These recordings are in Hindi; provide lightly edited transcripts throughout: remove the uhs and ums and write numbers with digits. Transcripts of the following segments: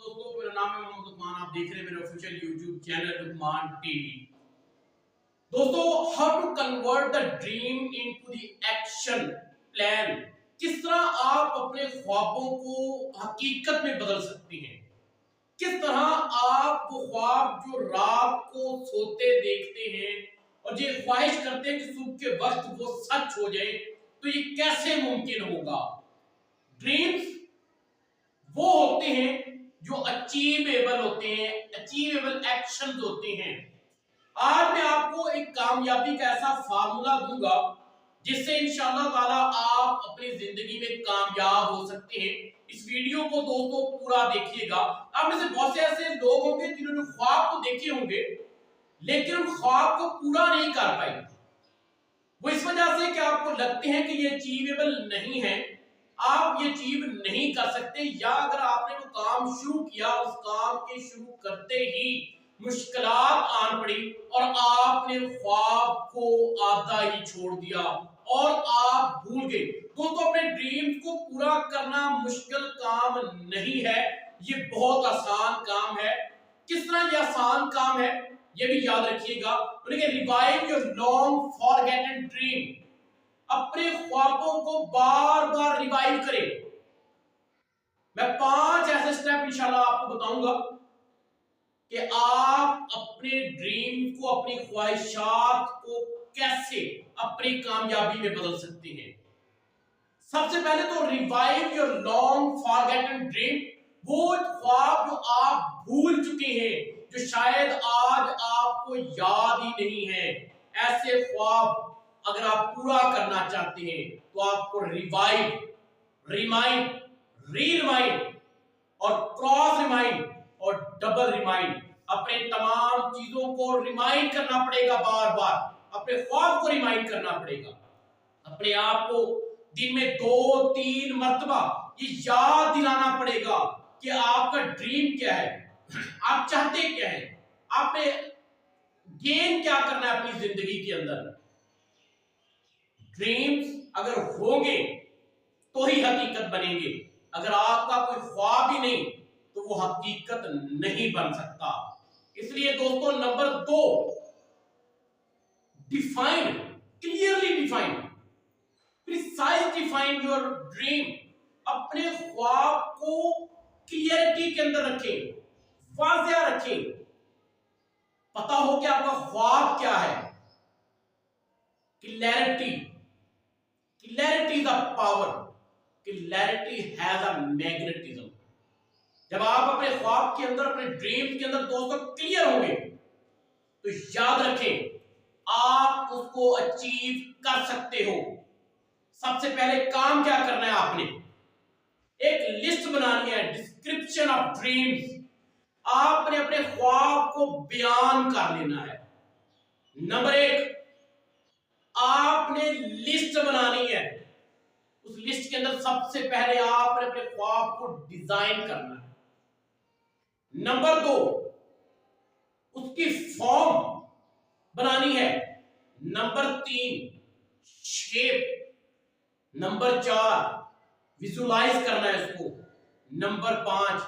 दोस्तों, मेरा नाम है मोहम्मद लुकमान। आप देख रहे हैं मेरे official YouTube channel Lukman TV. दोस्तों, how to convert the dream into the action plan. किस तरह आप अपने ख्वाबों को हकीकत में बदल सकते हैं। किस तरह आप वो ख्वाब जो रात को सोते देखते हैं और ये ख्वाहिश करते हैं कि सुबह के वक्त वो सच हो जाए, तो ये कैसे मुमकिन होगा। ड्रीम्स वो होते हैं जो अचीवेबल होते हैं, अचीवेबल एक्शंस होते हैं। आज मैं आपको एक कामयाबी का ऐसा फार्मूला दूंगा जिससे इंशाअल्लाह ताला आप अपनी जिंदगी में कामयाब हो सकते हैं। इस वीडियो को दोस्तों पूरा देखिएगा। आप में से बहुत से ऐसे लोग होंगे जिन्होंने ख्वाब तो देखे होंगे लेकिन उन ख्वाब को पूरा नहीं कर पाए। वो इस वजह से कि आपको लगते हैं कि ये अचीवेबल नहीं है, आप ये अचीव नहीं कर सकते, या अगर आपने वो काम शुरू किया उस काम के शुरू करते ही मुश्किलात आन पड़ी और आपने ख्वाब को आधा ही छोड़ दिया और आप भूल गए। दोस्तों, अपने ड्रीम्स को पूरा करना मुश्किल काम नहीं है, ये बहुत आसान काम है। किस तरह ये आसान काम है ये भी याद रखिएगा। Revive your long forgotten dream. अपने ख्वाबों को बार बार रिवाइव करें। मैं 5 ऐसे स्टेप इंशाल्लाह आपको बताऊंगा कि आप अपने ड्रीम को, अपनी ख्वाहिशात को कैसे अपनी कामयाबी में बदल सकते हैं। सबसे पहले तो revive your long forgotten dream. वो ख्वाब जो आप भूल चुके हैं, जो शायद आज आपको याद ही नहीं है, ऐसे ख्वाब अगर आप पूरा करना चाहते हैं तो आपको रिवाइव, रिमाइंड, री रिमाइंड और क्रॉस रिमाइंड और डबल रिमाइंड, अपने तमाम चीजों को रिमाइंड करना पड़ेगा। बार बार अपने ख्वाब को रिमाइंड करना पड़ेगा। अपने आप को दिन में 2-3 मर्तबा ये याद दिलाना पड़ेगा कि आपका ड्रीम क्या है, आप चाहते क्या है, आपने गेन क्या करना है अपनी जिंदगी के अंदर। ड्रीम्स अगर होंगे तो ही हकीकत बनेंगे। अगर आपका कोई ख्वाब ही नहीं तो वो हकीकत नहीं बन सकता। इसलिए दोस्तों, number 2, define, clearly define, precise define your dream. अपने ख्वाब को क्लियरिटी के अंदर रखें, वाज़ेह रखें, पता हो कि आपका ख्वाब क्या है। Clarity, clarity is a power, clarity has a magnetism. जब आप अपने ख्वाब के अंदर, अपने ड्रीम के अंदर दोस्तों क्लियर होंगे तो याद रखें आप उसको अचीव कर सकते हो। सबसे पहले काम क्या करना है, आपने एक लिस्ट बनानी है, डिस्क्रिप्शन ऑफ ड्रीम्स। आपने अपने ख्वाब को बयान कर लेना है। नंबर 1, आपने लिस्ट बनानी है। उस लिस्ट के अंदर सबसे पहले आपने अपने ख्वाब को डिजाइन करना है। नंबर 2, उसकी फॉर्म बनानी है। Number 3, shape. नंबर 4, विजुलाइज करना है उसको। नंबर 5,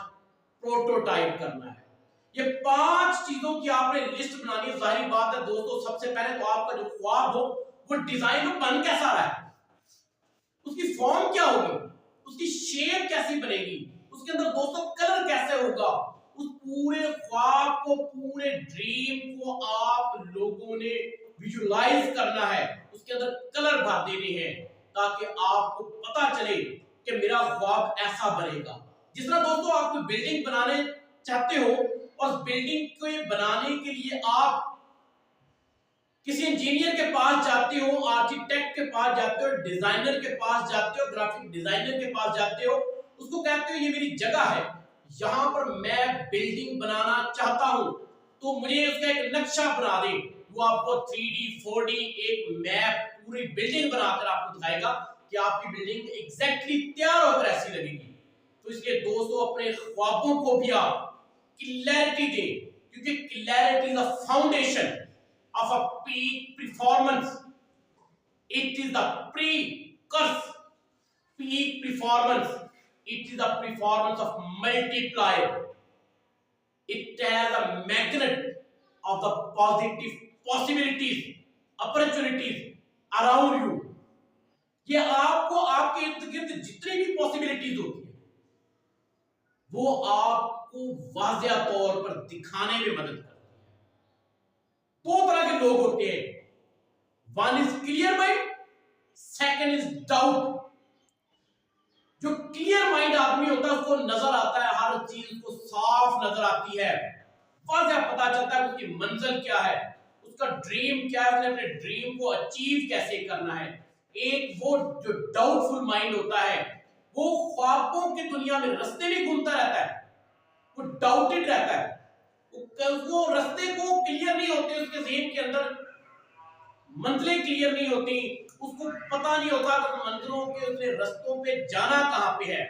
प्रोटोटाइप करना है। ये 5 चीजों की आपने लिस्ट बनानी है। जाहिर बात है दोस्तों, सबसे पहले तो आपका जो ख्वाब हो वो डिजाइन हो, बन कैसा रहा है, उसकी फॉर्म क्या होगी, उसकी शेप कैसी बनेगी, उसके अंदर दोस्तों कलर कैसे होगा। उस पूरे ख्वाब को, पूरे ड्रीम को आप लोगों ने विजुलाइज करना है, उसके अंदर कलर भर देने हैं ताकि आपको पता चले कि मेरा ख्वाब ऐसा बनेगा। जिस तरह दोस्तों आप कोई बिल्डिंग बनाने चाहते हो और बिल्डिंग को बनाने के लिए आप किसी इंजीनियर के पास जाते हो, आर्किटेक्ट के पास जाते हो, डिजाइनर के पास जाते हो, ग्राफिक डिजाइनर के पास जाते हो, उसको कहते हो ये मेरी जगह है, यहां पर मैं बिल्डिंग बनाना चाहता हूं, तो मुझे उसका एक नक्शा बना दे। वो आपको 3D 4D एक मैप, पूरी बिल्डिंग बनाकर आपको दिखाएगा कि आपकी बिल्डिंग एग्जैक्टली तैयार होकर ऐसी लगेगी। तो इसलिए दोस्तों, अपने ख्वाबों को भी आप क्लैरिटी दें, क्योंकि clarity is the foundation of a peak performance. It is the precursor, peak performance. It is the performance of multiplier. It has a magnet of the positive possibilities, opportunities around you. ये आपको आपके इर्द गिर्द जितनी भी पॉसिबिलिटीज होती है वो आपको वाज़िया तौर पर दिखाने में मदद करती है। दो तरह के लोग होते हैं, one is clear mind, second is doubt. जो क्लियर माइंड आदमी होता है उसको नजर आता है, हर चीज को साफ नजर आती है, वाज़िया पता चलता है उसकी मंजिल क्या है, उसका ड्रीम क्या है, उसने अपने ड्रीम को अचीव कैसे करना है। एक वो जो डाउटफुल माइंड होता है वो ख्वाबों की दुनिया में रास्ते में घूमता रहता है, वो डाउटेड रहता है, वो रास्ते को क्लियर नहीं होते, उसके ज़हन के अंदर मंजिलें क्लियर नहीं होती, उसको पता नहीं होता कि मंजिलों के उसने रास्तों पे जाना कहां पे है।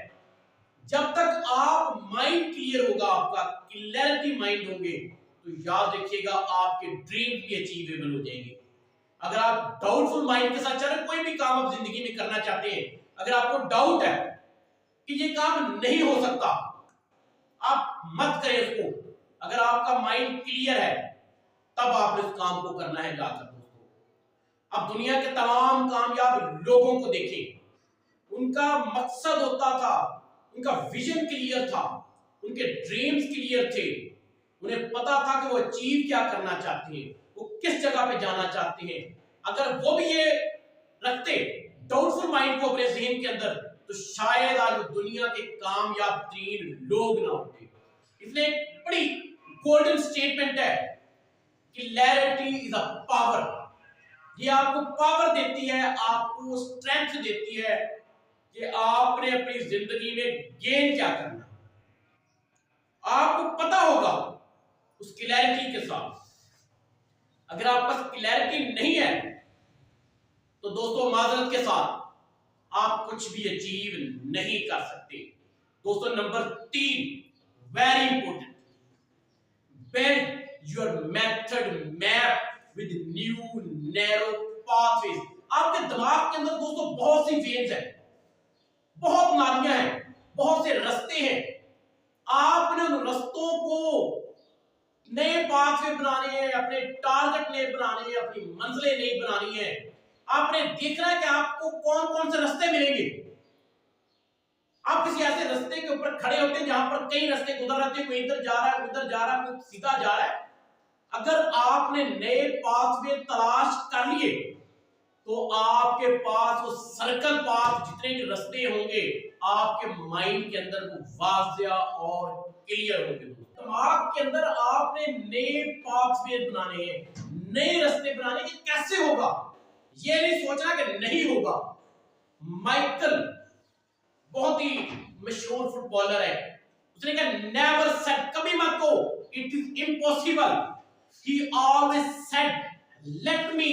जब तक आप माइंड क्लियर होगा, आपका क्लैरिटी माइंड होंगे, तो याद रखिएगा आपके ड्रीम भी अचीवेबल हो जाएंगे। अगर आप डाउटफुल माइंड के साथ चल रहे, कोई भी काम आप जिंदगी में करना चाहते हैं, अगर आपको डाउट है कि ये काम नहीं हो सकता, आप मत करें उसको। अगर आपका माइंड क्लियर है तब आप इस काम को करना है जाकर। दोस्तों अब दुनिया के तमाम कामयाब लोगों को देखें, उनका मकसद होता था, उनका विजन क्लियर था, उनके ड्रीम्स क्लियर थे, उन्हें पता था कि वो अचीव क्या करना चाहते हैं, वो किस जगह पे जाना चाहते हैं। अगर वो भी ये रखते डाउटफुल माइंड को अपने ज़हन के अंदर, तो शायद आज दुनिया के कामयाब तरीन लोग ना होते। इसलिए एक बड़ी गोल्डन स्टेटमेंट है, क्लैरिटी इज अ पावर। ये आपको पावर देती है, आपको स्ट्रेंथ देती है कि आपने अपनी जिंदगी में गेन क्या करना। आपको पता होगा उस क्लैरिटी के साथ। अगर आप पास क्लैरिटी नहीं है तो दोस्तों माजरत के साथ आप कुछ भी अचीव नहीं कर सकते। दोस्तों number 3 very important, build your method map with new narrow pathways. आपके दिमाग के अंदर दोस्तों बहुत सी वेव्स हैं, बहुत नालियां हैं, बहुत से रास्ते हैं। आपने उन रास्तों को नए पाथवे बनाने हैं, अपने टारगेट नए बनाने हैं, अपनी मंजिलें नई बनानी है। आपने देखना है कि आपको कौन कौन से रास्ते मिलेंगे। आप किसी ऐसे रास्ते के ऊपर खड़े होते हैं जहां पर कई रास्ते गुजर रहे हैं, कोई इधर जा रहा है, उधर जा रहा है, कोई सीधा जा रहा है। अगर आपने नए पाथवे तलाश कर लिए तो आपके पास वो सर्कल पाथ जितने भी रास्ते होंगे आपके माइंड के अंदर वो वाज़िया और क्लियर होंगे। दिमाग के अंदर आपने नए पाथवे बनाने हैं, नए रास्ते बनाने के। कैसे होगा ये नहीं सोचना कि नहीं होगा। माइकल बहुत ही मशहूर फुटबॉलर है, उसने कहा नेवर सेड, कभी मत कहो it is impossible. He always said let me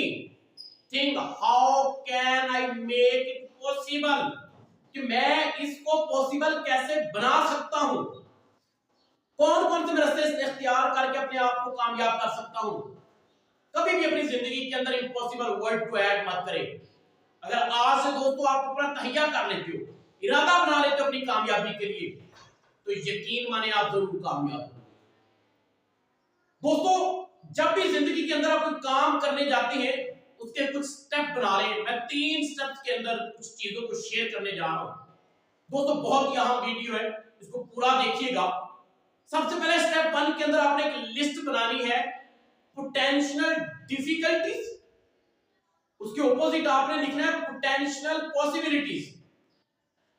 think how can I make it possible, कि मैं इसको पॉसिबल कैसे बना सकता हूं, कौन कौन से रास्ते इख्तियार करके अपने आप को कामयाब कर सकता हूं। कभी भी अपनी जिंदगी के अंदर इम्पॉसिबल वर्ड को ऐड मत करें। अगर आज से दोस्तों आप अपना तहिया कर लेते हो, इरादा बना लेते हो अपनी कामयाबी के लिए, तो यकीन माने आप जरूर कामयाब हो। दोस्तों जब भी जिंदगी के अंदर आप कोई काम करने जाते हैं उसके कुछ स्टेप बना लें। मैं 3 स्टेप्स के अंदर कुछ चीजों को शेयर करने जा रहा हूं। दोस्तों बहुत ही अहम वीडियो है, इसको पूरा देखिएगा। सबसे पहले स्टेप 1 के अंदर आपने एक लिस्ट बनानी है पोटेंशियल डिफिकल्टीज, उसके ऑपोजिट आपने लिखना है पोटेंशियल पॉसिबिलिटीज।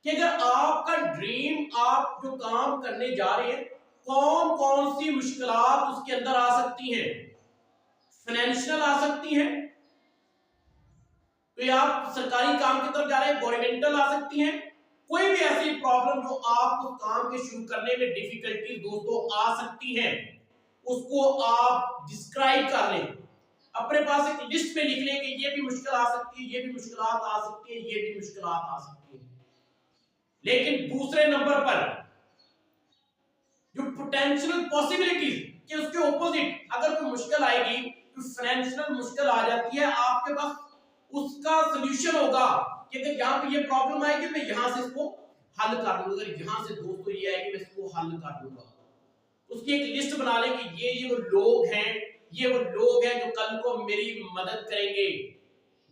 कि अगर आपका ड्रीम, आप जो काम करने जा रहे हैं, कौन कौन सी मुश्किलात उसके अंदर आ सकती हैं। फाइनेंशियल आ सकती हैं, तो आप सरकारी काम की तरफ जा रहे हैं, गवर्नमेंटल आ सकती हैं। कोई भी ऐसी प्रॉब्लम जो आप उस काम के शुरू करने में डिफिकल्टी दोस्तों आ सकती हैं, उसको आप डिस्क्राइब कर लें, अपने पास एक लिस्ट में लिख लें कि ये भी मुश्किल आ सकती है, ये भी मुश्किलात आ सकती है, ये भी मुश्किलात आ सकती है। लेकिन दूसरे नंबर पर जो पोटेंशियल पॉसिबिलिटीज के उसके ऑपोजिट अगर कोई मुश्किल आएगी, तो फाइनेंशियल मुश्किल आ जाती है, आपके पास उसका सॉल्यूशन होगा कि अगर यहाँ पे ये प्रॉब्लम आएगी मैं यहाँ से इसको हल कर लूंगा, अगर यहाँ से दोस्तों ये आएगी मैं इसको हल कर लूंगा। उसकी एक लिस्ट बना लें कि ये वो लोग हैं, ये वो लोग हैं जो कल को मेरी मदद करेंगे,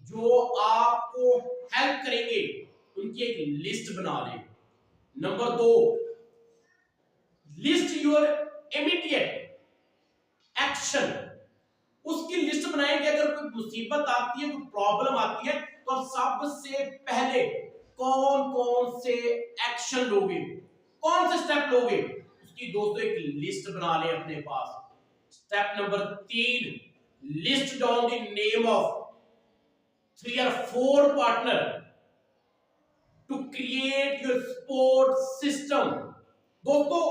जो आपको हेल्प करेंगे, उनकी एक लिस्ट बना लें। Number 2, list your immediate action. उसकी लिस्ट बनाएं कि अगर कोई मुसीबत आती है, कोई प्रॉब्लम आती है, तो आप सबसे पहले कौन कौन से एक्शन लोगे, कौन से स्टेप लोगे, उसकी दोस्तों एक लिस्ट बना लें अपने पास। Step number 3, list down the name of 3 or 4 partner to create your support system. दोस्तों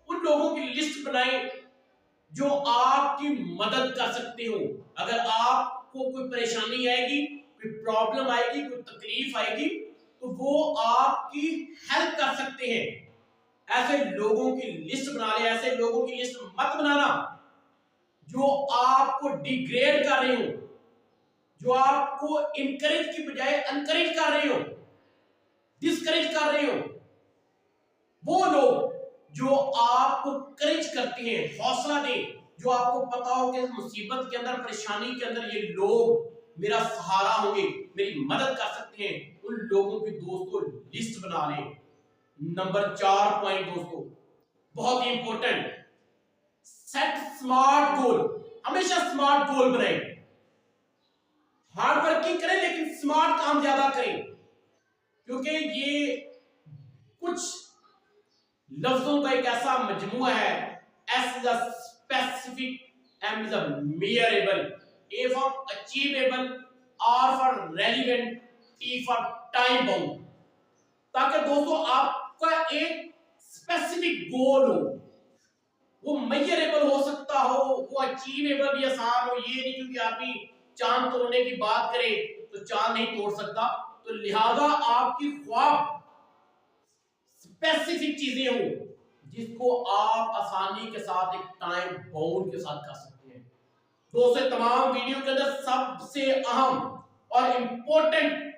उन लोगों की लिस्ट बनाएं जो आपकी मदद कर सकते हो। अगर आपको कोई परेशानी आएगी, कोई प्रॉब्लम आएगी, कोई तकलीफ आएगी, तो वो आपकी हेल्प कर सकते हैं। ऐसे लोगों की लिस्ट बना ले। ऐसे लोगों की लिस्ट मत बनाना जो आपको डिग्रेड कर रहे हो, जो आपको इनकरेज की बजाय अनकरेज कर रहे हो, डिस्करेज कर रहे हो। वो लोग जो आपको करेज करते हैं, हौसला दें, जो आपको पता हो कि मुसीबत के अंदर, परेशानी के अंदर ये लोग मेरा सहारा होंगे, मेरी मदद कर सकते हैं, उन लोगों की दोस्तों लिस्ट बना लें। नंबर 4 पॉइंट दोस्तों बहुत ही इंपॉर्टेंट, सेट स्मार्ट गोल। हमेशा स्मार्ट गोल बनाएं। हार्ड वर्किंग करें लेकिन स्मार्ट काम ज्यादा करें, क्योंकि ये कुछ लफ्जों का एक ऐसा मजमुआ है। S is a specific, M is a measurable, A for achievable, R for relevant, T for time bound। ताकि दोस्तों आपका एक स्पेसिफिक गोल हो, वो मेजरेबल हो सकता हो, वो अचीवेबल भी आसान हो। ये नहीं क्योंकि आदमी चांद तोड़ने की बात करे तो चांद नहीं तोड़ सकता, तो लिहाजा आपकी ख्वाब स्पेसिफिक चीजें हो जिसको आप आसानी के साथ एक टाइम बाउंड के साथ कर सकते हैं। दोस्तों तमाम वीडियो के अंदर सबसे अहम और इंपॉर्टेंट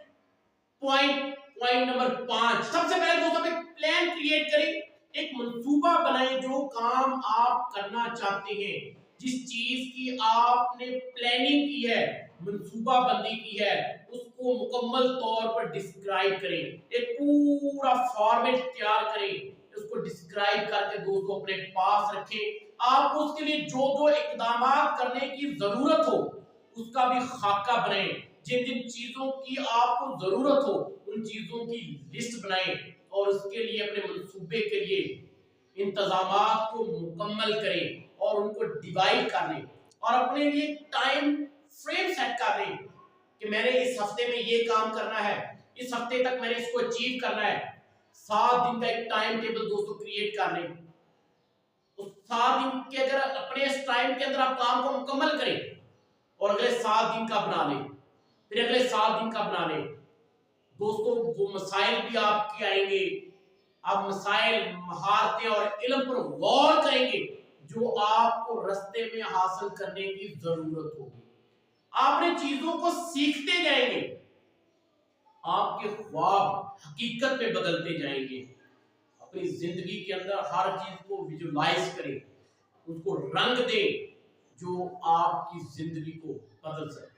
पॉइंट नंबर 5, सबसे पहले दोस्तों एक प्लान क्रिएट करें, एक मंसूबा बनाएं। जो काम आप करना चाहते हैं, जिस चीज की आपने प्लानिंग की है, मंसूबा बंदी की है, उसको मुकम्मल तौर पर डिस्क्राइब करें। एक पूरा फॉर्मेट तैयार करें, उसको डिस्क्राइब करके दोस्तों अपने पास रखें। आप उसके लिए जो जो इकदाम करने की जरूरत हो उसका भी खाका बनाएं। जिन जिन चीजों की आपको जरूरत हो उन चीजों की लिस्ट बनाएं और उसके लिए अपने मंसूबे के लिए इंतजामात को मुकम्मल करें और उनको डिवाइड कर लें और अपने लिए टाइम फ्रेम सेट कर लें कि मैंने इस हफ्ते में ये काम करना है, इस हफ्ते तक मैंने इसको अचीव करना है। 7 दिन का एक टाइम टेबल दोस्तों क्रिएट कर लें। तो 7 दिन के अगर अपने इस टाइम के अंदर आप काम को मुकम्मल करें और अगले 7 दिन का बना लें, फिर अगले 7 दिन का बना लें, दोस्तों वो मसाइल भी आपके आएंगे। आप मसाइल, महारतें और इल्म पर गौर करेंगे जो आपको रास्ते में हासिल करने की जरूरत होगी। आपने चीजों को सीखते जाएंगे, आपके ख्वाब हकीकत में बदलते जाएंगे। अपनी जिंदगी के अंदर हर चीज को विजुलाइज करें, उसको रंग दें जो आपकी जिंदगी को बदल सके।